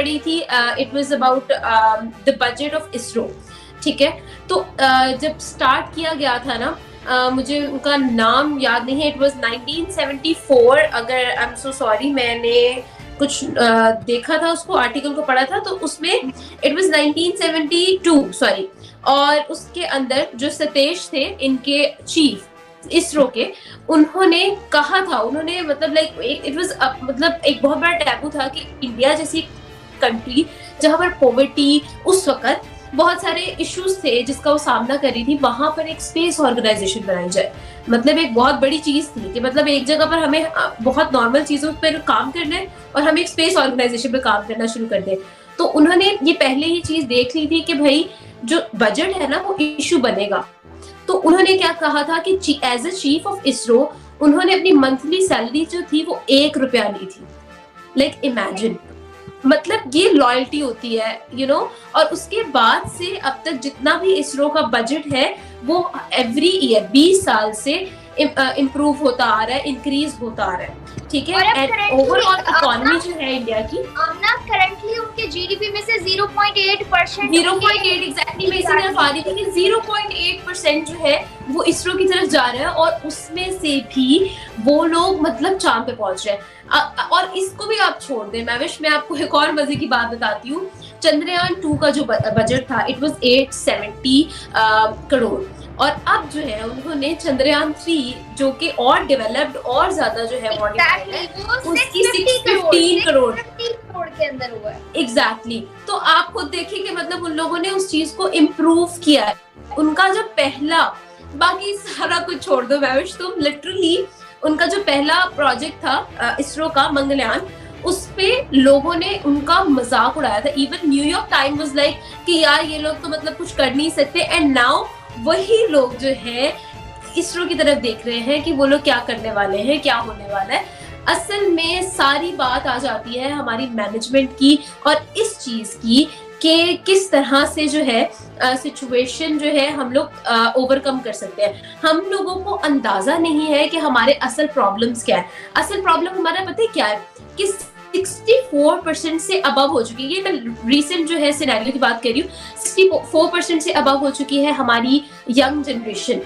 पढ़ी थी, it was about the budget of ISRO, ठीक है। तो जब स्टार्ट किया गया था ना, मुझे उनका नाम याद नहीं है, इट वाज 1974, अगर आई एम सो सॉरी, मैंने कुछ देखा था, उसको आर्टिकल को पढ़ा था, तो उसमें इट वाज 1972 सॉरी। और उसके अंदर जो सतीश थे इनके चीफ इसरो के, उन्होंने कहा था, उन्होंने मतलब लाइक इट वाज मतलब एक बहुत बड़ा टैबू था कि इंडिया जैसी कंट्री जहां पर पॉवर्टी उस वक्त बहुत सारे इश्यूज थे जिसका वो सामना कर रही थी, वहां पर एक स्पेस ऑर्गेनाइजेशन बनाई जाए। मतलब एक बहुत बड़ी चीज थी कि मतलब एक जगह पर हमें बहुत नॉर्मल चीजों पर काम करना है और हम एक स्पेस ऑर्गेनाइजेशन पर काम करना शुरू कर दें। तो उन्होंने ये पहले ही चीज देख ली थी कि भाई जो बजट है ना वो इश्यू बनेगा। तो उन्होंने क्या कहा था कि as a chief of ISRO उन्होंने अपनी मंथली सैलरी जो थी वो ₹1 ली थी। लाइक इमेजिन, मतलब ये लॉयल्टी होती है, यू नो। और उसके बाद से अब तक जितना भी इसरो का बजट है वो एवरी ईयर 20 साल से इम्प्रूव होता आ रहा है, इंक्रीज होता आ रहा है, ठीक है। एंड ओवरऑल इकोनॉमी जो है इंडिया की, आमना करंटली उनके जीडीपी में से 0.8% 0.8 एग्जैक्टली मैं इसी तरफ आ रही थी कि 0.8% जो है वो इसरो की तरफ जा रहा है, और उसमें से भी वो लोग मतलब चांद पे पहुंच रहे हैं। और इसको भी आप छोड़ दें मैविश, मैं आपको एक और मजे की बात बताती हूँ। चंद्रयान 2 का जो बजट था इट वाज 870 करोड़, और अब जो है उन्होंने चंद्रयान 3 जो कि और डेवलप्ड और ज्यादा जो है मॉडिफाइड है, उसकी 615 करोड़ के अंदर हुआ है। एग्जैक्टली। तो आप खुद देखिए कि मतलब उन लोगों ने उस चीज को इम्प्रूव किया है। उनका जो पहला, बाकी सारा कुछ छोड़ दो मैविश, तुम लिटरली उनका जो पहला प्रोजेक्ट था इसरो का मंगलयान, उस पे लोगों ने उनका मजाक उड़ाया था। Even New York time was like कि यार ये लोग तो मतलब कुछ कर नहीं सकते, एंड नाउ वही लोग जो है इसरो की तरफ देख रहे हैं कि वो लोग क्या करने वाले हैं, क्या होने वाला है। असल में सारी बात आ जाती है हमारी मैनेजमेंट की और इस चीज की कि किस तरह से जो है सिचुएशन जो है हम लोग ओवरकम कर सकते हैं। हम लोगों को अंदाजा नहीं है कि हमारे असल प्रॉब्लम्स क्या है। असल प्रॉब्लम हमारा पता है क्या है कि 64% से अबव हो चुकी है, ये मैं रिसेंट जो है सिनेरियो की बात कर रही हूँ, 64% से अबव हो चुकी है हमारी यंग जनरेशन।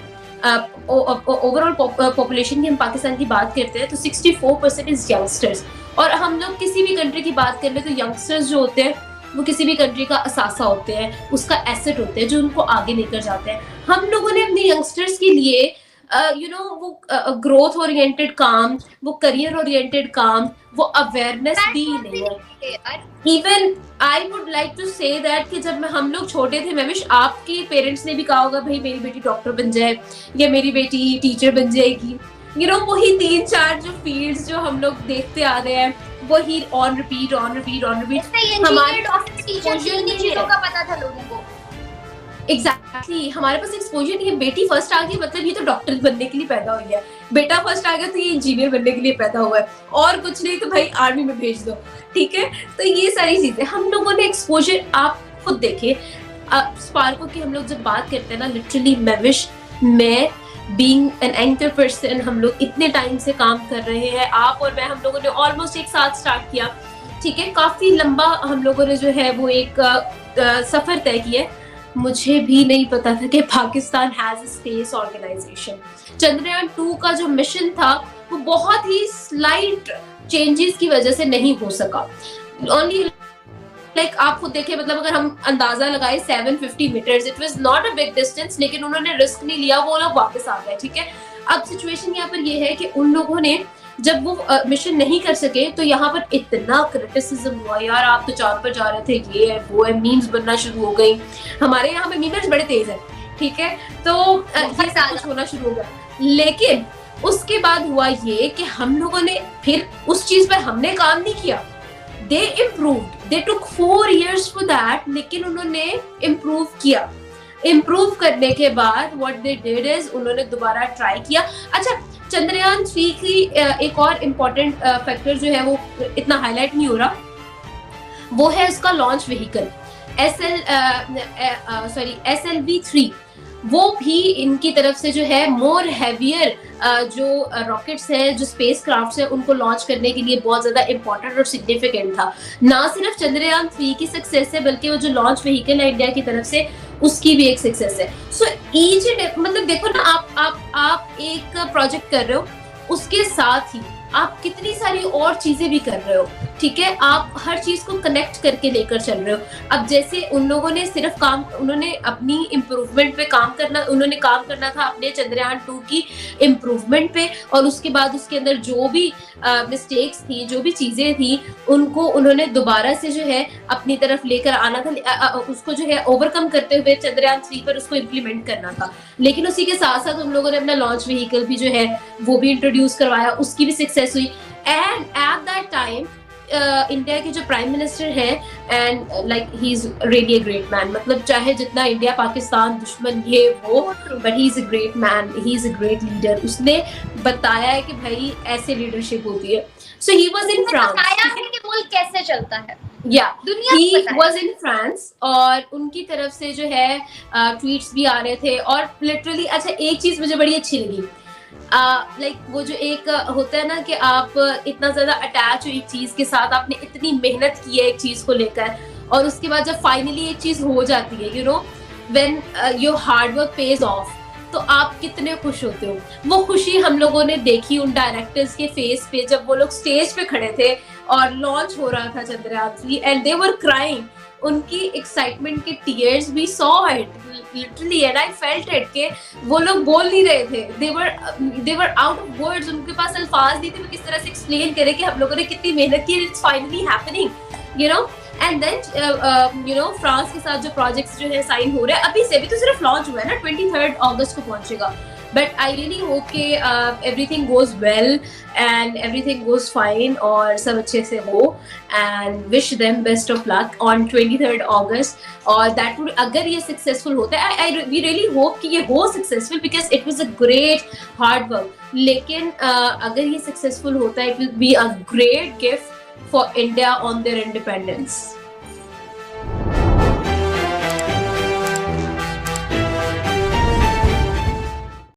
ओवरऑल पॉपुलेशन की हम पाकिस्तान की बात करते हैं तो 64% इज यंगस्टर्स। और हम लोग किसी भी कंट्री की बात कर ले तो यंगस्टर्स जो होते हैं वो किसी भी कंट्री का असासा होते हैं, उसका एसेट होते हैं जो उनको आगे लेकर जाते हैं। हम लोगों ने अपने यंगस्टर्स के लिए वो ग्रोथ ओरिएंटेड काम, वो करियर ओरिएंटेड काम, वो अवेयरनेस दी नहीं है। Even I would like to say that कि जब हम लोग छोटे थे मैविश, आपके पेरेंट्स ने भी कहा होगा भाई मेरी बेटी डॉक्टर बन जाए या मेरी बेटी टीचर बन जाएगी, यू नो वही 3-4 जो फील्ड्स जो हम लोग देखते आ रहे हैं वही ऑन रिपीट हमारे चीजों का पता था लोगों को। एग्जैक्टली हमारे पास एक्सपोजर नहीं है। बेटी फर्स्ट आ गई मतलब ये तो डॉक्टर बनने के लिए पैदा हुई है, बेटा फर्स्ट आ गया तो ये इंजीनियर बनने के लिए पैदा हुआ है, और कुछ नहीं तो भाई आर्मी में भेज दो, ठीक है। तो ये सारी चीजें हम लोगों ने एक्सपोजर, आप खुद देखिए स्पार्को की हम लोग जब बात करते हैं ना, लिटरली मैविश, मैं बीइंग एन एंकर पर्सन, हम लोग इतने टाइम से काम कर रहे हैं, आप और मैं, हम लोगों ने ऑलमोस्ट एक साथ स्टार्ट किया, ठीक है। काफी लंबा हम लोगों ने जो है वो एक सफर तय किया। मुझे भी नहीं पता था कि Pakistan has a space organisation. Chandrayaan 2 का जो मिशन था वो बहुत ही स्लाइट चेंजेस की वजह से नहीं हो सका। ओनली लाइक आप खुद देखिए, मतलब अगर हम अंदाजा लगाए 750 metres, it was not a big distance, लेकिन उन्होंने रिस्क नहीं लिया, वो लोग वापस आ गए, ठीक है। अब सिचुएशन यहाँ पर ये है कि उन लोगों ने जब वो मिशन नहीं कर सके तो यहाँ पर इतना क्रिटिसिज्म हुआ, यार आप तो चांद पर जा रहे थे, ये है वो है, मीम्स बनना शुरू हो गई। हमारे यहाँ पे मीमर्स बड़े तेज है, ठीक है। तो ये सब कुछ होना शुरू हो गया, लेकिन उसके बाद हुआ ये कि हम लोगों ने फिर उस चीज पर हमने काम नहीं किया। They improved, they took 4 years for that, लेकिन उन्होंने इम्प्रूव किया। इम्प्रूव करने के बाद व्हाट दे डिड इज उन्होंने दोबारा ट्राई किया। अच्छा, चंद्रयान 3 की एक और इम्पोर्टेंट फैक्टर जो है वो इतना हाईलाइट नहीं हो रहा, वो है उसका लॉन्च व्हीकल SLV3। वो भी इनकी तरफ से जो है मोर हैवियर जो रॉकेट्स हैं, जो स्पेस क्राफ्ट्स हैं, उनको लॉन्च करने के लिए बहुत ज्यादा इंपॉर्टेंट और सिग्निफिकेंट था। ना सिर्फ चंद्रयान 3 की सक्सेस है, बल्कि वो जो लॉन्च व्हीकल है इंडिया की तरफ से, उसकी भी एक सक्सेस है। सो ईच एंड मतलब देखो ना, आप एक प्रोजेक्ट कर रहे हो, उसके साथ ही आप कितनी सारी और चीजें भी कर रहे हो, ठीक है, आप हर चीज को कनेक्ट करके लेकर चल रहे हो। अब जैसे उन लोगों ने सिर्फ काम, उन्होंने अपनी इम्प्रूवमेंट पे काम करना, उन्होंने काम करना था अपने चंद्रयान 2 की इम्प्रूवमेंट पे, और उसके बाद उसके अंदर जो भी मिस्टेक्स थी, जो भी चीजें थी, उनको उन्होंने दोबारा से जो है अपनी तरफ लेकर आना था, उसको जो है ओवरकम करते हुए चंद्रयान 3 पर उसको इम्प्लीमेंट करना था। लेकिन उसी के साथ साथ उन लोगों ने अपना लॉन्च व्हीकल भी जो है वो भी इंट्रोड्यूस करवाया, उसकी भी सक्सेस हुई। And at that time India के जो प्राइम मिनिस्टर है, and like he is really a great man, मतलब चाहे जितना इंडिया पाकिस्तान दुश्मन ये वो, but he is a great man, he is a great leader. उसने बताया है कि भाई ऐसे लीडरशिप होती है। सो ही वाज इन फ्रांस, बताया है कि मुल्क कैसे चलता है, या दुनिया को ही बताया। वाज इन फ्रांस, और उनकी तरफ से जो है ट्वीट्स भी आ रहे थे, और लिटरली अच्छा एक चीज मुझे बड़ी अच्छी लगी, लाइक वो जो एक होता है ना कि आप इतना ज्यादा अटैच हो एक चीज के साथ, आपने इतनी मेहनत की है एक चीज को लेकर, और उसके बाद जब फाइनली एक चीज हो जाती है, you know when your hard work page of, तो आप कितने खुश होते हो। वो खुशी हम लोगों ने देखी उन डायरेक्टर्स के फेस पे, जब वो लोग स्टेज पे खड़े थे और लॉन्च हो रहा था Chandrayaan 3, and they were crying, उनकी एक्साइटमेंट के tears, we saw it literally and I felt it, के वो लोग बोल नहीं रहे थे, they were out of words, उनके पास अल्फाज नहीं थे वो किस तरह से एक्सप्लेन करे कि हम लोगों ने कितनी मेहनत की, it's finally happening, you know. And then you know France के साथ जो प्रोजेक्ट्स जो है साइन हो रहे हैं, अभी से, अभी तो सिर्फ लॉन्च हुआ है ना, 23 अगस्त को पहुंचेगा, बट आई रियली होप कि everything goes well and everything goes fine, और सब अच्छे से हो, and wish them best of luck on 23 अगस्त। और दैट वुड, अगर ये सक्सेसफुल होता है, आई वी रियली होप कि ये हो successful, because it was a great hard work. लेकिन अगर ये सक्सेसफुल होता है, it will be a great gift for India on their independence.